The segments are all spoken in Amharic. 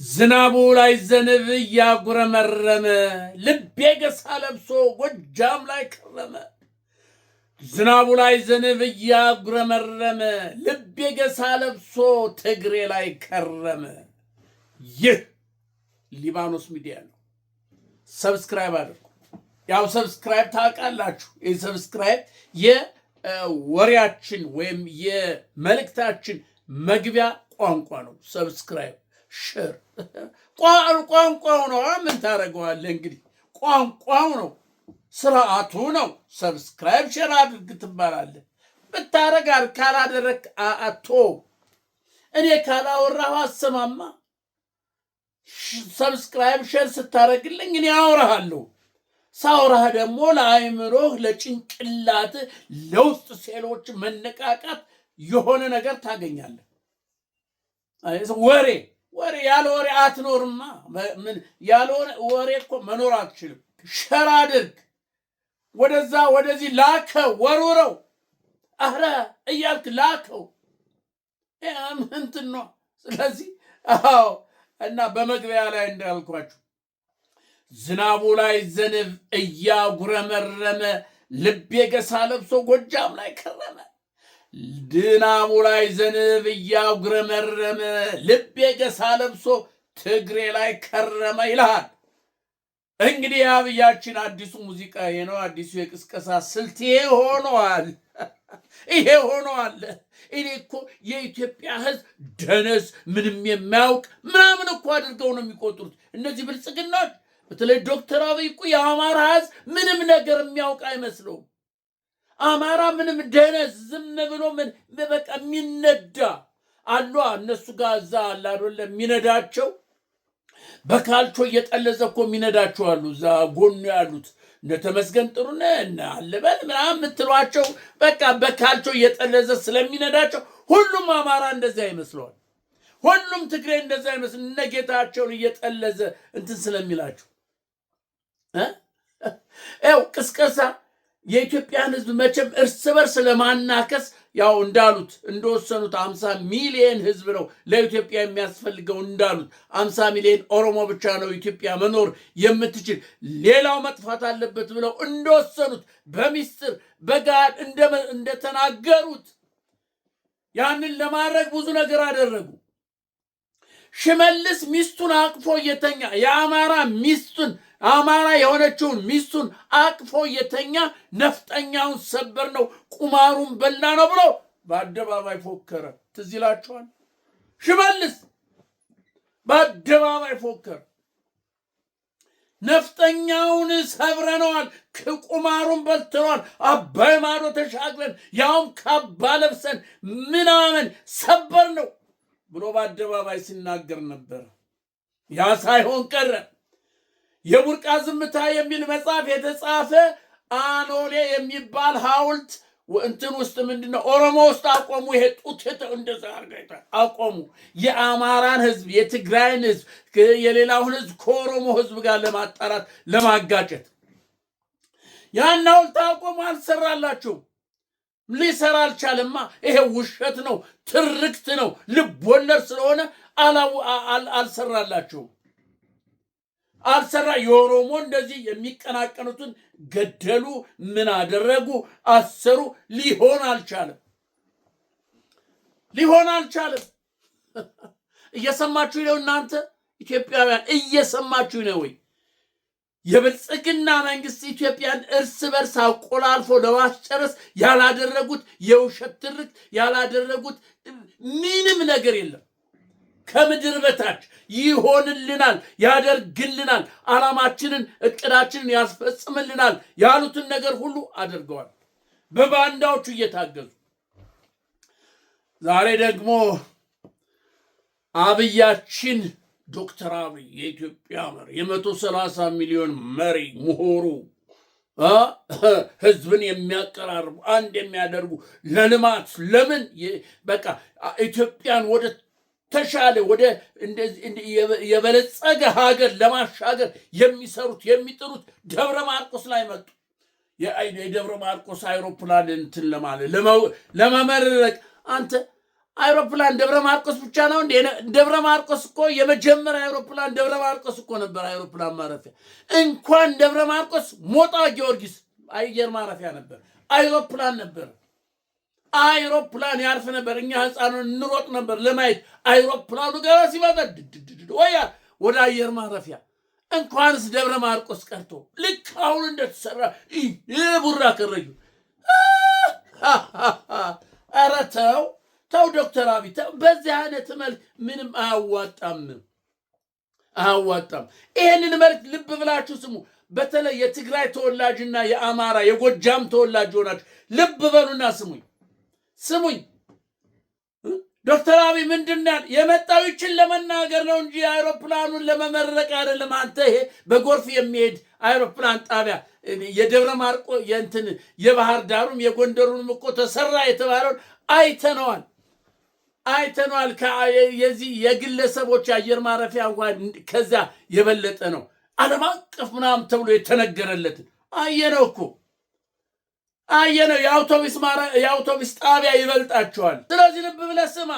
ዝናቡ ላይ ዘንብ እያጉረመረመ ልቤ ገሳ ለብሶ ጎጃም ላይ ከረመ። ዝናቡ ላይ ዘንብ እያጉረመረመ ልቤ ገሳ ለብሶ ትግሬ ላይ ከረመ። ይህ ሊባኖስ ሚዲያ ነው። ሰብስክራይብ አድርጉ። ያው ሰብስክራይብ ታውቃላችሁ። ይህ ሰብስክራይብ የወሬያችን ወይም የመልእክታችን መግቢያ ቋንቋ ነው። ሰብስክራይብ ሼር ቋንቋው ነው። ምን ታደርገዋለህ እንግዲህ ቋንቋው ነው፣ ስርዓቱ ነው። ሰብስክራይብ ሼር አድርግ ትባላለህ። ብታረግ ካላደረግ አቶ እኔ ካላወራሁ አሰማማ። ሰብስክራይብ ሼር ስታረግልኝ እኔ አወራሃለሁ። ሳውራህ ደግሞ ለአይምሮህ፣ ለጭንቅላት፣ ለውስጥ ሴሎች መነቃቃት የሆነ ነገር ታገኛለህ። ወሬ ያለ ወሬ አትኖርማ። ያለ ወሬ እኮ መኖር አትችልም። ሸር አድርግ፣ ወደዛ ወደዚህ ላከው፣ ወሩረው፣ አረ እያልክ ላከው። እንትን ነው። ስለዚህ አዎ። እና በመግቢያ ላይ እንዳልኳችሁ ዝናቡ ላይ ዘንብ እያጉረመረመ ልቤ ገሳ ለብሶ ጎጃም ላይ ከረመ። ዝናቡ ላይ ዘንብ እያጉረመረመ ልቤ ገሳ ለብሶ ትግሬ ላይ ከረመ ይልሃል። እንግዲህ የአብያችን አዲሱ ሙዚቃ ይሄ ነው። አዲሱ የቅስቀሳ ስልት ይሄ ሆኗል። ይሄ ሆኗል። እኔ እኮ የኢትዮጵያ ሕዝብ ደነስ ምንም የማያውቅ ምናምን እኮ አድርገው ነው የሚቆጥሩት እነዚህ ብልጽግናዎች። በተለይ ዶክተር አብይ እኮ የአማራ ሕዝብ ምንም ነገር የሚያውቅ አይመስለውም። አማራ ምንም ደነስ ዝም ብሎ ምን በቃ የሚነዳ አሉ። እነሱ ጋር እዛ አለ አይደለ የሚነዳቸው በካልቾ እየጠለዘ እኮ የሚነዳቸው አሉ። እዛ ጎኑ ያሉት እነ ተመስገን ጥሩነህ እነ አለበል ምናምን የምትሏቸው በቃ በካልቾ እየጠለዘ ስለሚነዳቸው ሁሉም አማራ እንደዛ ይመስለዋል። ሁሉም ትግሬ እንደዛ ይመስል እነ ጌታቸውን እየጠለዘ እንትን ስለሚላቸው ያው ቅስቀሳ የኢትዮጵያን ህዝብ መቼም እርስ በርስ ለማናከስ ያው እንዳሉት እንደወሰኑት 50 ሚሊዮን ህዝብ ነው ለኢትዮጵያ የሚያስፈልገው። እንዳሉት 50 ሚሊዮን ኦሮሞ ብቻ ነው ኢትዮጵያ መኖር የምትችል፣ ሌላው መጥፋት አለበት ብለው እንደወሰኑት በሚስጥር በጋድ እንደተናገሩት ያንን ለማድረግ ብዙ ነገር አደረጉ። ሽመልስ ሚስቱን አቅፎ እየተኛ የአማራ ሚስቱን አማራ የሆነችውን ሚስቱን አቅፎ እየተኛ ነፍጠኛውን ሰበር ነው ቁማሩን በላ ነው ብሎ በአደባባይ ፎከረ። ትዝ ይላችኋል። ሽመልስ በአደባባይ ፎከረ። ነፍጠኛውን ሰብረነዋል፣ ቁማሩን በልተነዋል፣ አባይ ማዶ ተሻግረን ያውም ካባ ለብሰን ምናምን ሰበር ነው ብሎ በአደባባይ ሲናገር ነበር። ያ ሳይሆን ቀረ። የቡርቃ ዝምታ የሚል መጽሐፍ የተጻፈ አኖሌ የሚባል ሐውልት እንትን ውስጥ ምንድነው ኦሮሞ ውስጥ አቆሙ። ይሄ ጡት እንደዛ አርጋይታ አቆሙ። የአማራን ህዝብ፣ የትግራይን ህዝብ፣ የሌላውን ህዝብ ከኦሮሞ ህዝብ ጋር ለማጣራት ለማጋጨት ያን ሐውልት አቆሙ። አልሰራላችሁም። ሊሰራ አልቻለማ። ይሄ ውሸት ነው፣ ትርክት ነው፣ ልብ ወለድ ስለሆነ አልሰራላችሁም። አልሰራ። የኦሮሞ እንደዚህ የሚቀናቀኑትን ገደሉ፣ ምን አደረጉ፣ አሰሩ። ሊሆን አልቻለም። እየሰማችሁ ነው እናንተ ኢትዮጵያውያን፣ እየሰማችሁ ነው ወይ? የብልጽግና መንግስት ኢትዮጵያን እርስ በርስ አቆላልፎ ለማስጨረስ ያላደረጉት የውሸት ትርክት ያላደረጉት ምንም ነገር የለም። ከምድር በታች ይሆንልናል፣ ያደርግልናል፣ ዓላማችንን እቅዳችንን ያስፈጽምልናል ያሉትን ነገር ሁሉ አድርገዋል በባንዳዎቹ እየታገዙ። ዛሬ ደግሞ አብያችን ዶክተር አብይ የኢትዮጵያ መሪ የ130 ሚሊዮን መሪ ምሁሩ ህዝብን የሚያቀራርቡ አንድ የሚያደርጉ ለልማት ለምን በቃ ኢትዮጵያን ወደ ተሻለ ወደ የበለጸገ ሀገር ለማሻገር የሚሰሩት የሚጥሩት ደብረ ማርቆስ ላይ መጡ። የደብረ ማርቆስ አይሮፕላን እንትን ለማለት ለመመረቅ አንተ አይሮፕላን ደብረ ማርቆስ ብቻ ነው እንዴ? ደብረ ማርቆስ እኮ የመጀመሪያ አይሮፕላን ደብረ ማርቆስ እኮ ነበር አይሮፕላን ማረፊያ። እንኳን ደብረ ማርቆስ ሞጣ ጊዮርጊስ አየር ማረፊያ ነበር፣ አይሮፕላን ነበር። አይሮፕላን ያርፍ ነበር። እኛ ህፃኑን እንሮጥ ነበር ለማየት። አይሮፕላኑ ገና ሲመጣ ወያ ወደ አየር ማረፊያ። እንኳንስ ደብረ ማርቆስ ቀርቶ ልክ አሁን እንደተሰራ ቡራ ከረዩ። ኧረ ተው ተው ዶክተር አብይ ተው። በዚህ አይነት መልክ ምንም አያዋጣም። ይሄንን መልክ ልብ ብላችሁ ስሙ። በተለይ የትግራይ ተወላጅና የአማራ የጎጃም ተወላጅ ሆናችሁ ልብ በሉና ስሙኝ። ዶክተር አብይ ምንድነው የመጣው? ይችን ለመናገር ነው እንጂ አይሮፕላኑን ለመመረቅ አይደለም። አንተ ይሄ በጎርፍ የሚሄድ አይሮፕላን ጣቢያ የደብረ ማርቆስ የእንትን የባህር ዳሩም የጎንደሩንም እኮ ተሰራ የተባለውን አይተነዋል። የዚህ የግለሰቦች አየር ማረፊያ እንኳን ከዛ የበለጠ ነው። ዓለም አቀፍ ምናምን ተብሎ የተነገረለትን አየነው። የአውቶቡስ ጣቢያ ይበልጣቸዋል። ስለዚህ ልብ ብለህ ስማ።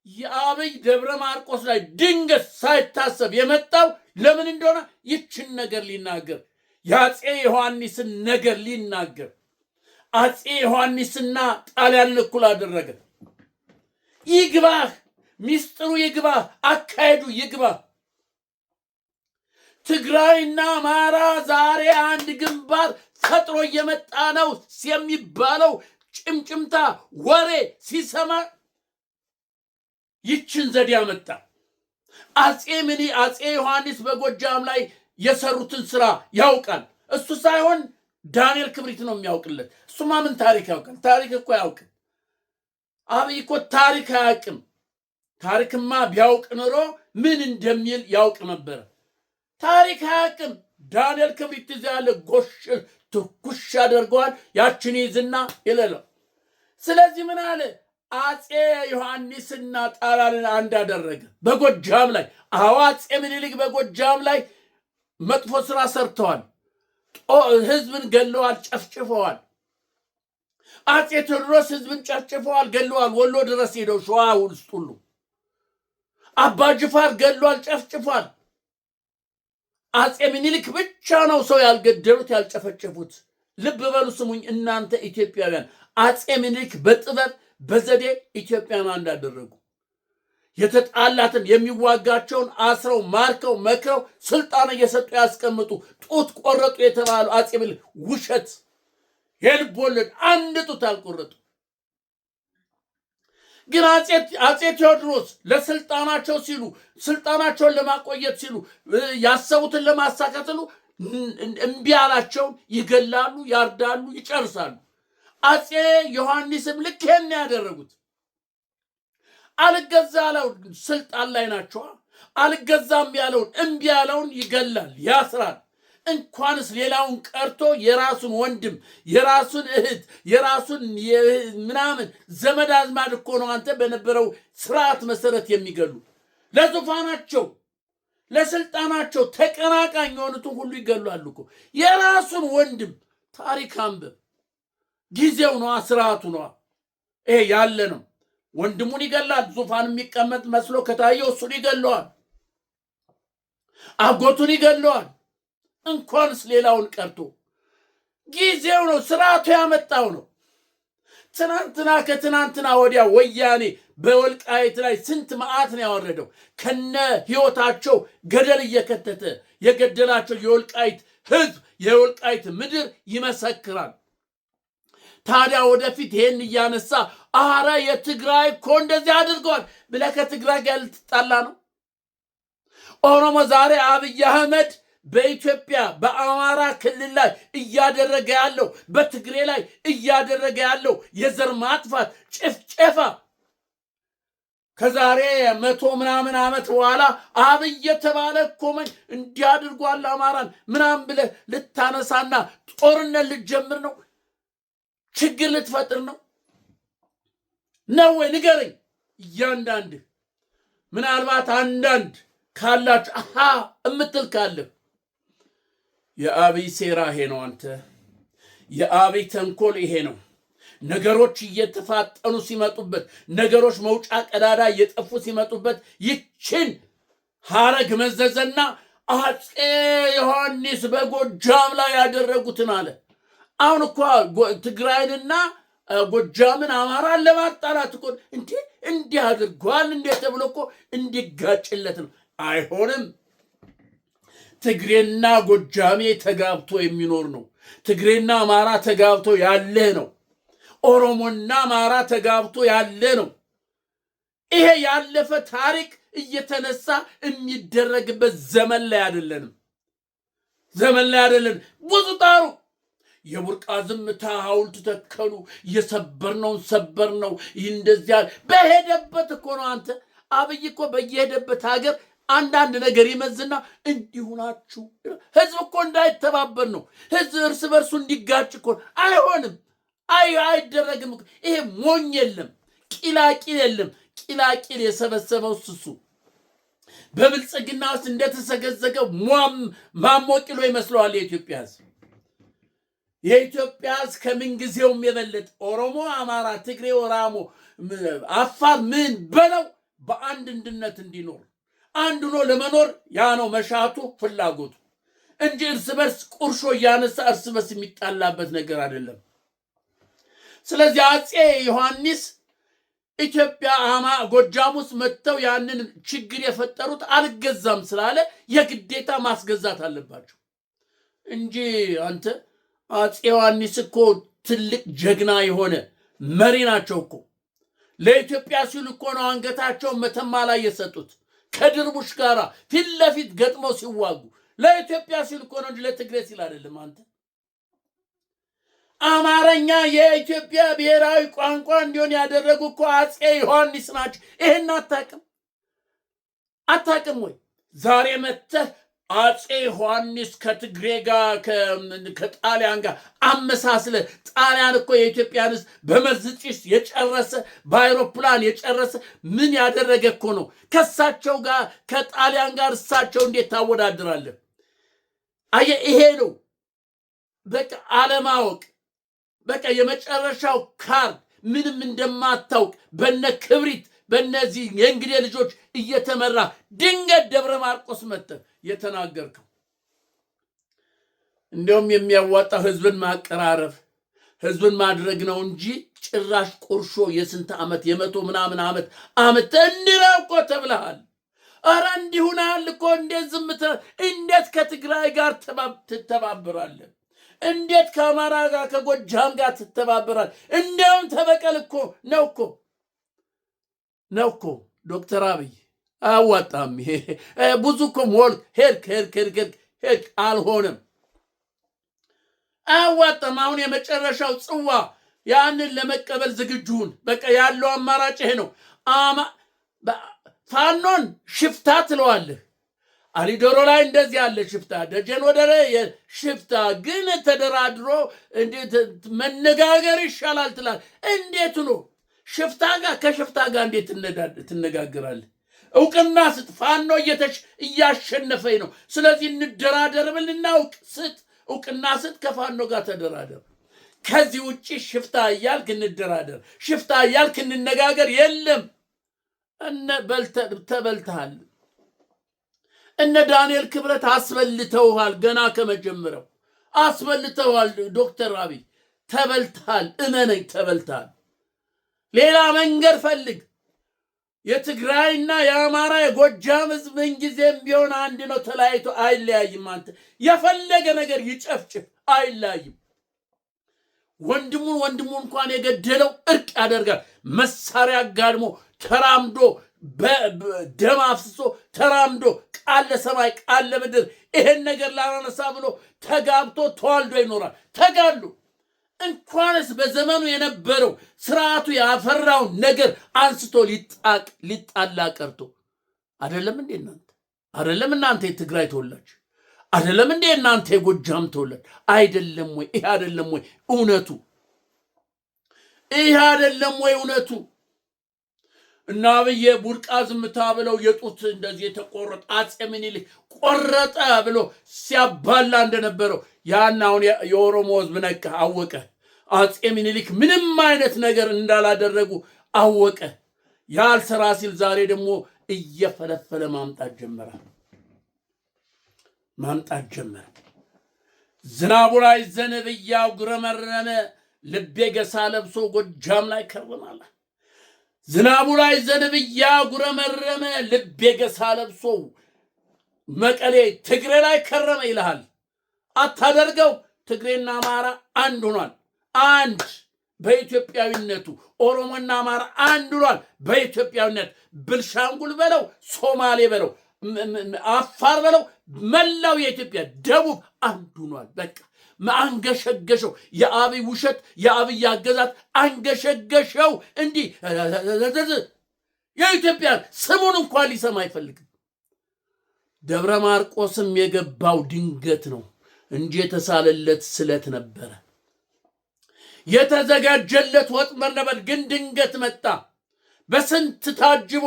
የአብይ ደብረ ማርቆስ ላይ ድንገት ሳይታሰብ የመጣው ለምን እንደሆነ ይችን ነገር ሊናገር፣ የአፄ ዮሐንስን ነገር ሊናገር። አፄ ዮሐንስና ጣሊያንን እኩል አደረገ። ይግባህ፣ ሚስጥሩ ይግባህ፣ አካሄዱ ይግባህ። ትግራይና አማራ ዛሬ አንድ ግንባር ፈጥሮ እየመጣ ነው የሚባለው ጭምጭምታ ወሬ ሲሰማ ይችን ዘዴ ያመጣ። አፄ ዮሐንስ በጎጃም ላይ የሰሩትን ስራ ያውቃል። እሱ ሳይሆን ዳንኤል ክብሪት ነው የሚያውቅለት። እሱማ ምን ታሪክ ያውቃል? ታሪክ እኮ አያውቅም። አብይ እኮ ታሪክ አያውቅም። ታሪክማ ቢያውቅ ኖሮ ምን እንደሚል ያውቅ ነበረ። ታሪክ አያውቅም። ዳንኤል ክብሪት እዚያ ያለ ጎሽ ትኩሽ ያደርገዋል። ያችን ይዝና ይለለው። ስለዚህ ምን አለ? አፄ ዮሐንስና ጣሊያንን አንድ አደረገ በጎጃም ላይ። አፄ ምኒልክ በጎጃም ላይ መጥፎ ስራ ሰርተዋል። ህዝብን ገለዋል፣ ጨፍጭፈዋል። አፄ ቴዎድሮስ ህዝብን ጨፍጭፈዋል፣ ገለዋል። ወሎ ድረስ ሄደው ሸዋ ውስጥ ሁሉ አባ ጅፋር ገለዋል፣ ጨፍጭፏል። አፄ ምኒልክ ብቻ ነው ሰው ያልገደሉት ያልጨፈጨፉት። ልብ በሉ ስሙኝ እናንተ ኢትዮጵያውያን። አፄ ምኒልክ በጥበብ በዘዴ ኢትዮጵያን አንድ አደረጉ። የተጣላትን የሚዋጋቸውን አስረው ማርከው መክረው ስልጣን እየሰጡ ያስቀምጡ። ጡት ቆረጡ የተባሉ አፄ ምኒልክ ውሸት፣ የልብ ወለድ። አንድ ጡት አልቆረጡ። ግን አፄ ቴዎድሮስ ለስልጣናቸው ሲሉ ስልጣናቸውን ለማቆየት ሲሉ ያሰቡትን ለማሳካት ሲሉ እምቢ ያላቸውን ይገላሉ፣ ያርዳሉ፣ ይጨርሳሉ። አፄ ዮሐንስም ልክ ይሄን ያደረጉት። አልገዛ ያለው ስልጣን ላይ ናቸው። አልገዛም ያለውን እምቢ ያለውን ይገላል፣ ያስራል። እንኳንስ ሌላውን ቀርቶ የራሱን ወንድም የራሱን እህት የራሱን ምናምን ዘመድ አዝማድ እኮ ነው አንተ በነበረው ስርዓት መሰረት የሚገሉ። ለዙፋናቸው ለስልጣናቸው ተቀናቃኝ የሆኑትን ሁሉ ይገላሉ እኮ። የራሱን ወንድም ታሪክ አንብብ። ጊዜው ነዋ፣ ስርዓቱ ነዋ። ይሄ ያለ ነው። ወንድሙን ይገላል። ዙፋን የሚቀመጥ መስሎ ከታየው እሱን ይገለዋል፣ አጎቱን ይገለዋል። እንኳንስ ሌላውን ቀርቶ ጊዜው ነው፣ ስርዓቱ ያመጣው ነው። ትናንትና ከትናንትና ወዲያ ወያኔ በወልቃይት ላይ ስንት መዓት ነው ያወረደው። ከነ ህይወታቸው ገደል እየከተተ የገደላቸው የወልቃይት ህዝብ የወልቃይት ምድር ይመሰክራል። ታዲያ ወደፊት ይሄን እያነሳ አረ የትግራይ እኮ እንደዚህ አድርገዋል ብለህ ከትግራይ ጋር ልትጣላ ነው? ኦሮሞ ዛሬ አብይ አህመድ በኢትዮጵያ በአማራ ክልል ላይ እያደረገ ያለው በትግሬ ላይ እያደረገ ያለው የዘር ማጥፋት ጭፍጨፋ ከዛሬ 100 ምናምን ዓመት በኋላ አብይ የተባለ እኮ እንዲያድርጓል አማራን ምናምን ብለህ ልታነሳና ጦርነት ልትጀምር ነው? ችግር ልትፈጥር ነው ወይ? ንገረኝ። እያንዳንድ ምናልባት አንዳንድ ካላችሁ አሃ እምትል ካለህ የአብይ ሴራ ይሄ ነው። አንተ የአብይ ተንኮል ይሄ ነው። ነገሮች እየተፋጠኑ ሲመጡበት፣ ነገሮች መውጫ ቀዳዳ እየጠፉ ሲመጡበት ይችን ሐረግ መዘዘና አፄ ዮሐንስ በጎጃም ላይ ያደረጉትን አለ። አሁን እኮ ትግራይንና ጎጃምን አማራን ለማጣላት እኮ እንዲህ አድርጓል እንዴ ተብሎ እኮ እንዲጋጭለት ነው። አይሆንም። ትግሬና ጎጃሜ ተጋብቶ የሚኖር ነው። ትግሬና አማራ ተጋብቶ ያለ ነው። ኦሮሞና አማራ ተጋብቶ ያለ ነው። ይሄ ያለፈ ታሪክ እየተነሳ የሚደረግበት ዘመን ላይ አይደለንም። ብዙ ጣሩ። የቡርቃ ዝምታ ሐውልት ተከሉ። የሰበርነውን ሰበርነው። እንደዚያ በሄደበት እኮ ነው። አንተ አብይ እኮ በየሄደበት ሀገር አንዳንድ ነገር ይመዝና እንዲሁ ናችሁ። ህዝብ እኮ እንዳይተባበር ነው። ህዝብ እርስ በርሱ እንዲጋጭ እኮ አይሆንም። አይደረግም። ይሄ ሞኝ የለም፣ ቂላቂል የለም። ቂላቂል የሰበሰበው እሱ በብልጽግና ውስጥ እንደተሰገዘገ ማሞቂሎ ይመስለዋል የኢትዮጵያ ህዝብ። የኢትዮጵያ ህዝብ ከምንጊዜውም የበለጠ ኦሮሞ፣ አማራ፣ ትግሬ፣ ወራሞ፣ አፋር ምን በለው በአንድነት እንዲኖር አንድ ሆኖ ለመኖር ያ ነው መሻቱ ፍላጎቱ እንጂ እርስ በርስ ቁርሾ እያነሳ እርስ በርስ የሚጣላበት ነገር አይደለም። ስለዚህ አፄ ዮሐንስ ኢትዮጵያ ጎጃም ውስጥ መጥተው ያንን ችግር የፈጠሩት አልገዛም ስላለ የግዴታ ማስገዛት አለባቸው እንጂ አንተ አፄ ዮሐንስ እኮ ትልቅ ጀግና የሆነ መሪ ናቸው እኮ። ለኢትዮጵያ ሲሉ እኮ ነው አንገታቸውን መተማ ላይ የሰጡት ከድርቡሽ ጋራ ፊት ለፊት ገጥመው ሲዋጉ። ለኢትዮጵያ ሲሉ እኮ ነው እንጂ ለትግሬ ሲል አይደለም። አንተ አማርኛ የኢትዮጵያ ብሔራዊ ቋንቋ እንዲሆን ያደረጉ እኮ አፄ ዮሐንስ ናቸው። ይሄን አታውቅም ወይ? ዛሬ መጥተህ አፄ ዮሐንስ ከትግሬ ጋር ከጣሊያን ጋር አመሳስለ ጣሊያን እኮ የኢትዮጵያን ሕዝብ በመርዝ ጭስ የጨረሰ በአይሮፕላን የጨረሰ ምን ያደረገ እኮ ነው። ከሳቸው ጋር ከጣሊያን ጋር እሳቸው እንዴት ታወዳድራለህ? አየህ፣ ይሄ ነው በቃ አለማወቅ። በቃ የመጨረሻው ካርድ ምንም እንደማታውቅ በነ ክብሪት በእነዚህ የእንግዴ ልጆች እየተመራ ድንገት ደብረ ማርቆስ መጥተህ የተናገርከው። እንዲያውም የሚያዋጣው ህዝብን ማቀራረብ ህዝብን ማድረግ ነው እንጂ ጭራሽ ቁርሾ የስንት ዓመት የመቶ ምናምን ዓመት እንዲረው እኮ ተብለሃል። ኧረ እንዲሁናል እኮ እንዴት ከትግራይ ጋር ትተባበራለህ? እንዴት ከአማራ ጋር ከጎጃም ጋር ትተባበራለህ? እንዲያውም ተበቀል እኮ ነው እኮ ዶክተር አብይ አዋጣም። ብዙ እኮ ሞል ሄድክ አልሆነም፣ አዋጣም። አሁን የመጨረሻው ጽዋ ያንን ለመቀበል ዝግጁውን በቃ ያለው አማራጭ ይሄ ነው። ፋኖን ሽፍታ ትለዋለህ። አሊዶሮ ላይ እንደዚህ ያለ ሽፍታ፣ ደጀን ወደ ሽፍታ ግን ተደራድሮ እንዴት መነጋገር ይሻላል ትላል። እንዴት ነው ሽፍታ ጋር ከሽፍታ ጋር እንዴት ትነጋገራለህ? እውቅና ስጥ። ፋኖ እያሸነፈኝ ነው፣ ስለዚህ እንደራደር ብል እናውቅ ስጥ፣ እውቅና ስጥ፣ ከፋኖ ጋር ተደራደር። ከዚህ ውጪ ሽፍታ እያልክ እንደራደር፣ ሽፍታ እያልክ እንነጋገር የለም። ተበልተሃል። እነ ዳንኤል ክብረት አስበልተውሃል። ገና ከመጀመሪያው አስበልተውሃል። ዶክተር አብይ ተበልተሃል፣ እመነኝ ተበልተሃል። ሌላ መንገድ ፈልግ። የትግራይና የአማራ የጎጃም ህዝብ ምንጊዜም ቢሆን አንድ ነው፣ ተለያይቶ አይለያይም። አንተ የፈለገ ነገር ይጨፍጭፍ አይለያይም። ወንድሙ እንኳን የገደለው እርቅ ያደርጋል። መሳሪያ አጋድሞ ተራምዶ በደም አፍስሶ ተራምዶ ቃል ለሰማይ ቃል ለምድር ይሄን ነገር ላነሳ ብሎ ተጋብቶ ተዋልዶ ይኖራል። ተጋሉ እንኳንስ በዘመኑ የነበረው ስርዓቱ ያፈራው ነገር አንስቶ ሊጣላ ቀርቶ አይደለም እንዴ እናንተ? አይደለም እናንተ የትግራይ ተወላጅ አይደለም እንዴ እናንተ የጎጃም ተወላጅ አይደለም ወይ? ይሄ አይደለም ወይ እውነቱ? ይሄ አይደለም ወይ እውነቱ? እና አብዬ ቡርቃ ዝምታ ብለው የጡት እንደዚህ የተቆረጠ አፄ ምኒልክ ቆረጠ ብሎ ሲያባላ እንደነበረው ያን አሁን የኦሮሞ ህዝብ ነቃ፣ አወቀ። አጼ ምኒልክ ምንም አይነት ነገር እንዳላደረጉ አወቀ። ያልሰራ ሲል ዛሬ ደግሞ እየፈለፈለ ማምጣት ጀመረ። ዝናቡ ላይ ዘንብ እያጉረመረመ ልቤ ገሳ ለብሶ ጎጃም ላይ ከረማለ። ዝናቡ ላይ ዘንብ እያጉረመረመ ልቤ ገሳ ለብሶ መቀሌ ትግሬ ላይ ከረመ ይልሃል። አታደርገው። ትግሬና አማራ አንድ ሆኗል። አንድ በኢትዮጵያዊነቱ ኦሮሞና አማራ አንድ ሆኗል በኢትዮጵያዊነት። ብልሻንጉል በለው፣ ሶማሌ በለው፣ አፋር በለው፣ መላው የኢትዮጵያ ደቡብ አንድ ሆኗል። በቃ አንገሸገሸው። የአብይ ውሸት፣ የአብይ አገዛዝ አንገሸገሸው። እንዲህ የኢትዮጵያ ስሙን እንኳን ሊሰማ አይፈልግም። ደብረ ማርቆስም የገባው ድንገት ነው እንጂ የተሳለለት ስለት ነበረ። የተዘጋጀለት ወጥመድ ነበር፣ ግን ድንገት መጣ። በስንት ታጅቦ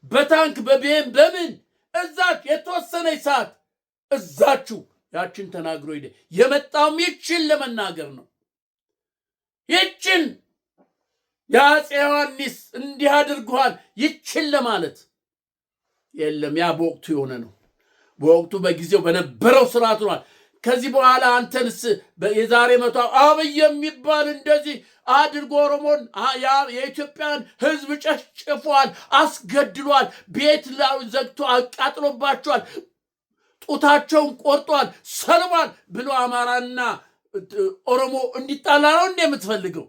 በታንክ በቤም በምን እዛች የተወሰነች ሰዓት እዛችሁ ያችን ተናግሮ ሄደ። የመጣውም ይችን ለመናገር ነው። ይችን የአፄ ዮሐንስ እንዲህ አድርጓል ይችን ለማለት የለም። ያ በወቅቱ የሆነ ነው። በወቅቱ በጊዜው በነበረው ስርዓት ሆኗል። ከዚህ በኋላ አንተንስ የዛሬ መቶ አብይ የሚባል እንደዚህ አድርጎ ኦሮሞን የኢትዮጵያን ሕዝብ ጨፍጭፏል፣ አስገድሏል፣ ቤት ዘግቶ አቃጥሎባቸዋል፣ ጡታቸውን ቆርጧል፣ ሰልቧል ብሎ አማራና ኦሮሞ እንዲጣላ ነው እንዴ የምትፈልገው?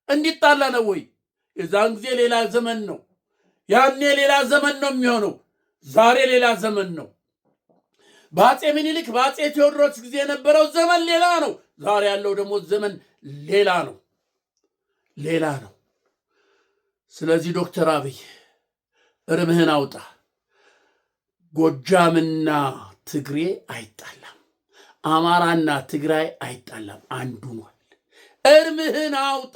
እንዲጣላ ነው ወይ? የዛን ጊዜ ሌላ ዘመን ነው። ያኔ ሌላ ዘመን ነው የሚሆነው። ዛሬ ሌላ ዘመን ነው። በአፄ ምኒልክ በአፄ ቴዎድሮስ ጊዜ የነበረው ዘመን ሌላ ነው። ዛሬ ያለው ደግሞ ዘመን ሌላ ነው። ስለዚህ ዶክተር አብይ እርምህን አውጣ። ጎጃምና ትግሬ አይጣላም፣ አማራና ትግራይ አይጣላም፣ አንዱ ነው። እርምህን አውጣ።